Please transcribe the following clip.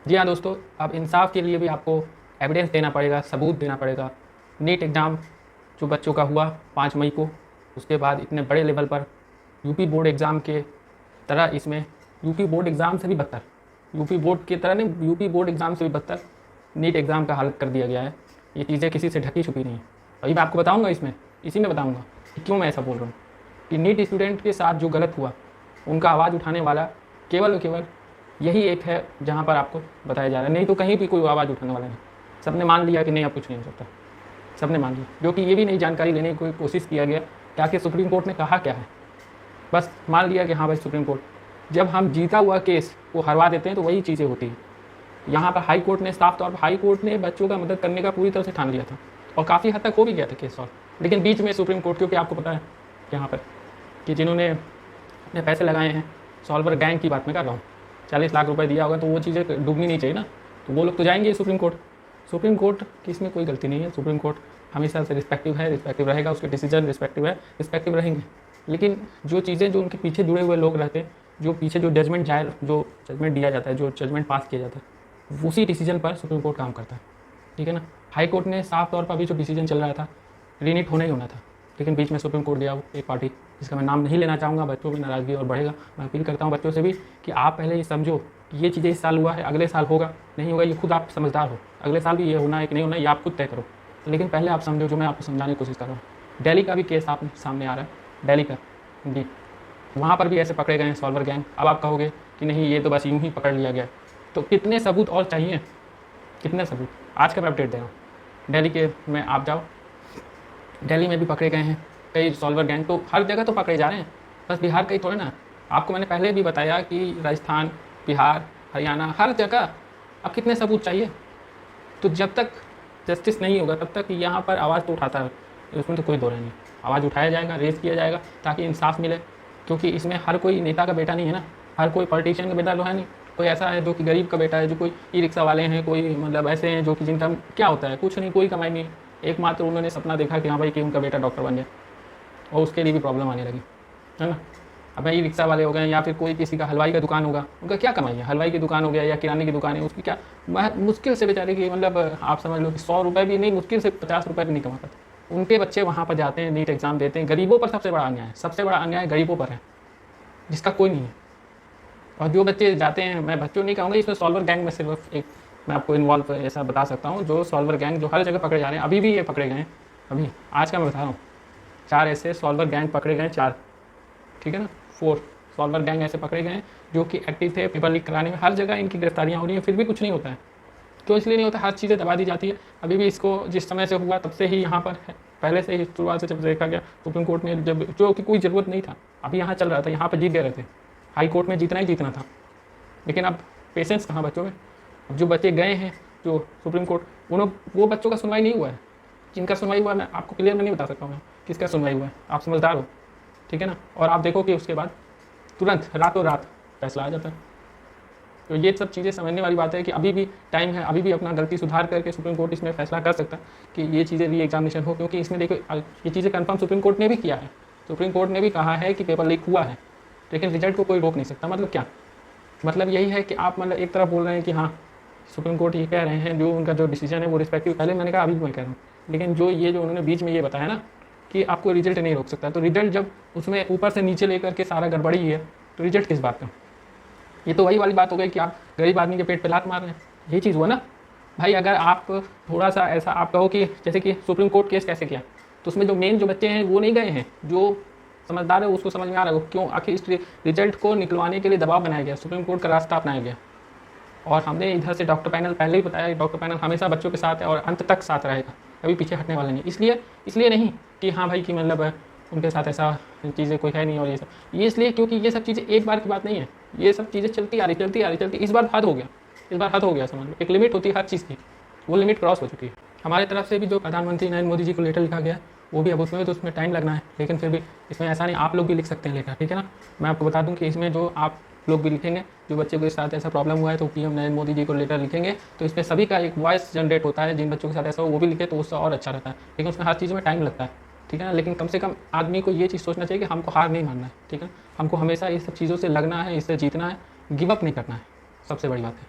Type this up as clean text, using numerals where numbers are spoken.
जी हाँ दोस्तों, अब इंसाफ के लिए भी आपको एविडेंस देना पड़ेगा, सबूत देना पड़ेगा। नीट एग्ज़ाम जो बच्चों का हुआ 5 मई को, उसके बाद इतने बड़े लेवल पर यूपी बोर्ड एग्ज़ाम के तरह इसमें यूपी बोर्ड एग्ज़ाम से भी बदतर, यूपी बोर्ड की तरह नहीं, यूपी बोर्ड एग्ज़ाम से भी बदतर नीट एग्ज़ाम का हालत कर दिया गया है। ये चीज़ें किसी से ढकी छुपी नहीं है। अभी मैं आपको बताऊँगा इसी में बताऊँगा कि क्यों मैं ऐसा बोल रहा हूँ कि नीट स्टूडेंट के साथ जो गलत हुआ, उनका आवाज़ उठाने वाला केवल और केवल यही एक है जहाँ पर आपको बताया जा रहा है। नहीं तो कहीं भी कोई आवाज़ उठाने वाला नहीं। सबने मान लिया कि नहीं, अब कुछ नहीं हो सकता। सबने मान लिया, जो कि ये भी नहीं जानकारी लेने की कोई कोशिश किया गया कि आखिर सुप्रीम कोर्ट ने कहा क्या है। बस मान लिया कि हाँ भाई सुप्रीम कोर्ट। जब हम जीता हुआ केस को हरवा देते हैं तो वही चीज़ें होती हैं। यहाँ पर हाई कोर्ट ने साफ तौर पर हाई कोर्ट ने बच्चों का मदद करने का पूरी तरह से ठान लिया था और काफ़ी हद तक हो भी गया था केस सॉल्व। लेकिन बीच में सुप्रीम कोर्ट, क्योंकि आपको पता है यहाँ पर कि जिन्होंने अपने पैसे लगाए हैं, सॉल्वर गैंग की बात मैं कर रहा हूँ, 40 लाख रुपए दिया होगा तो वो चीज़ें डूबनी नहीं चाहिए ना। तो वो लोग तो जाएंगे सुप्रीम कोर्ट। सुप्रीम कोर्ट की इसमें कोई गलती नहीं है। सुप्रीम कोर्ट हमेशा से रिस्पेक्टिव है, रिस्पेक्टिव रहेगा, उसके डिसीजन रिस्पेक्टिव है, रिस्पेक्टिव रहेंगे। लेकिन जो चीज़ें जो उनके पीछे जुड़े हुए लोग रहते हैं, जो पीछे जो जजमेंट दिया जाता है, जो जजमेंट पास किया जाता है, उसी डिसीजन पर सुप्रीम कोर्ट काम करता है। ठीक है ना। हाई कोर्ट ने साफ तौर पर अभी जो डिसीजन चल रहा था, रीनीट होना ही होना था, लेकिन बीच में सुप्रीम कोर्ट गया वो एक पार्टी जिसका मैं नाम नहीं लेना चाहूँगा, बच्चों में नाराज़गी और बढ़ेगा। मैं अपील करता हूँ बच्चों से भी कि आप पहले ये समझो कि ये चीज़ें इस साल हुआ है, अगले साल होगा नहीं होगा, ये खुद आप समझदार हो। अगले साल भी ये होना है कि नहीं होना, ये आप खुद तय करो। लेकिन पहले आप समझो, जो मैं आपको समझाने की कोशिश कर रहा हूँ। दिल्ली का भी केस आप सामने आ रहा है, दिल्ली का जी, वहाँ पर भी ऐसे पकड़े गए हैं सॉल्वर गैंग। अब आप कहोगे कि नहीं, ये तो बस यूँ ही पकड़ लिया गया, तो कितने सबूत और चाहिए, कितने सबूत। आज का मैं अपडेट दे रहा हूँ। दिल्ली के में आप जाओ, दिल्ली में भी पकड़े गए हैं कई सॉल्वर गैंग। तो हर जगह तो पकड़े जा रहे हैं, बस बिहार का ही थोड़े ना। आपको मैंने पहले भी बताया कि राजस्थान, बिहार, हरियाणा, हर जगह। अब कितने सबूत चाहिए। तो जब तक जस्टिस नहीं होगा तब तक यहाँ पर आवाज़ तो उठाता है, उसमें तो कोई दो राय नहीं। आवाज़ उठाया जाएगा, रेस किया जाएगा ताकि इंसाफ मिले। क्योंकि इसमें हर कोई नेता का बेटा नहीं है ना, हर कोई पॉलिटिशियन का बेटा तो है नहीं। कोई ऐसा है जो कि गरीब का बेटा है, जो कोई ई रिक्शा वाले हैं, कोई मतलब ऐसे हैं जो कि जिनका क्या होता है, कुछ नहीं, कोई कमाई नहीं। एकमात्र उन्होंने सपना देखा कि हाँ भाई कि उनका बेटा डॉक्टर बन जाए, और उसके लिए भी प्रॉब्लम आने लगी, है ना। अब ई रिक्शा वाले हो गए, या फिर कोई किसी का हलवाई का दुकान होगा, उनका क्या कमाई है। हलवाई की दुकान हो गया या किराने की दुकान है, उसकी क्या मुश्किल से बेचारे की, मतलब आप समझ लो कि 100 रुपये भी नहीं, मुश्किल से 50 रुपये भी नहीं कमा पाते। उनके बच्चे वहाँ पर जाते हैं, नीट एग्ज़ाम देते हैं। गरीबों पर सबसे बड़ा अन्याय है, सबसे बड़ा अन्याय गरीबों पर है, जिसका कोई नहीं है। और जो बच्चे जाते हैं, मैं बच्चों नहीं कहूँगा, इसमें सॉल्वर गैंग में सिर्फ एक मैं आपको इन्वॉल्व ऐसा बता सकता हूँ, जो सॉल्वर गैंग जो हर जगह पकड़े जा रहे हैं, अभी भी ये पकड़े गए हैं। अभी आज का मैं बता रहा हूँ, 4 ऐसे सॉल्वर गैंग पकड़े गए हैं, 4, ठीक है ना, 4 सॉल्वर गैंग ऐसे पकड़े गए हैं जो कि एक्टिव थे पेपर लीक कराने में। हर जगह इनकी गिरफ्तारियाँ हो रही हैं, फिर भी कुछ नहीं होता है। क्यों? इसलिए नहीं होता, हर चीज़ें दबा दी जाती है। अभी भी इसको जिस समय से हुआ तब से ही यहाँ पर है, पहले से ही शुरुआत से जब देखा गया सुप्रीम कोर्ट में, जब जो कि कोई ज़रूरत नहीं था, अभी यहाँ चल रहा था, यहाँ पर जीत गए थे। हाई कोर्ट में जीतना ही जीतना था, लेकिन अब पेशेंस कहाँ बच्चों में। अब जो बच्चे गए हैं जो सुप्रीम कोर्ट, वो बच्चों का सुनवाई नहीं हुआ है। जिनका सुनवाई हुआ, मैं आपको क्लियर में नहीं बता सकता हूँ मैं किसका सुनवाई हुआ है, आप समझदार हो, ठीक है ना। और आप देखो कि उसके बाद तुरंत रातों रात फैसला आ जाता है। तो ये सब चीज़ें समझने वाली बात है कि अभी भी टाइम है, अभी भी अपना गलती सुधार करके सुप्रीम कोर्ट इसमें फैसला कर सकता है कि ये चीज़ें री एग्जामिनेशन हो। क्योंकि इसमें देखो, ये चीज़ें कंफर्म सुप्रीम कोर्ट ने भी किया है। सुप्रीम कोर्ट ने भी कहा है कि पेपर लीक हुआ है, लेकिन रिजल्ट को कोई रोक नहीं सकता। मतलब क्या, मतलब यही है कि आप मतलब एक तरफ बोल रहे हैं कि हाँ सुप्रीम कोर्ट ये कह रहे हैं, जो उनका जो डिसीजन है वो रिस्पेक्टिव, पहले मैंने कहा, अभी भी मैं कह रहा हूँ। लेकिन जो उन्होंने बीच में ये बताया ना कि आपको रिजल्ट नहीं रोक सकता, तो रिजल्ट जब उसमें ऊपर से नीचे लेकर के सारा गड़बड़ी है, तो रिजल्ट किस बात का। ये तो वही वाली बात हो गई कि आप गरीब आदमी के पेट पे लात मार रहे हैं। यही चीज़ हुआ ना भाई। अगर आप थोड़ा सा ऐसा आप कहो कि जैसे कि सुप्रीम कोर्ट केस कैसे किया, तो उसमें जो मेन जो बच्चे हैं वो नहीं गए हैं, जो समझदार है उसको समझ में आ रहा है क्यों आखिर इस रिजल्ट को निकलवाने के लिए दबाव बनाया गया, सुप्रीम कोर्ट का रास्ता अपनाया गया। और हमने इधर से डॉक्टर पैनल पहले ही बताया, डॉक्टर पैनल हमेशा बच्चों के साथ है और अंत तक साथ रहेगा, कभी पीछे हटने वाला नहीं। इसलिए नहीं कि हाँ भाई कि मतलब उनके साथ ऐसा चीज़ें कोई है नहीं और ये इसलिए क्योंकि ये सब चीज़ें एक बार की बात नहीं है। ये सब चीज़ें चलती आ रही। इस बार हद हो गया, समझ लो। एक लिमिट होती है हर चीज़ की, वो लिमिट क्रॉस हो चुकी है। हमारे तरफ से भी जो प्रधानमंत्री नरेंद्र मोदी जी को लेटर लिखा गया, वो भी अब उसमें टाइम लगना है, लेकिन फिर भी इसमें ऐसा नहीं, आप लोग भी लिख सकते हैं लेटर, ठीक है ना। मैं आपको बता दूं कि इसमें जो आप लोग भी लिखेंगे, जो बच्चे के साथ ऐसा प्रॉब्लम हुआ है, तो पीएम नरेंद्र मोदी जी को लेटर लिखेंगे, तो इसमें सभी का एक वॉइस जनरेट होता है। जिन बच्चों के साथ ऐसा हो वो भी लिखे तो उससे और अच्छा रहता है, लेकिन उसमें हर चीज़ में टाइम लगता है, ठीक है ना। लेकिन कम से कम आदमी को ये चीज़ सोचना चाहिए कि हमको हार नहीं मानना है, ठीक है। हमको हमेशा ये सब चीज़ों से लगना है, इससे जीतना है, गिव अप नहीं करना है, सबसे बड़ी बात है।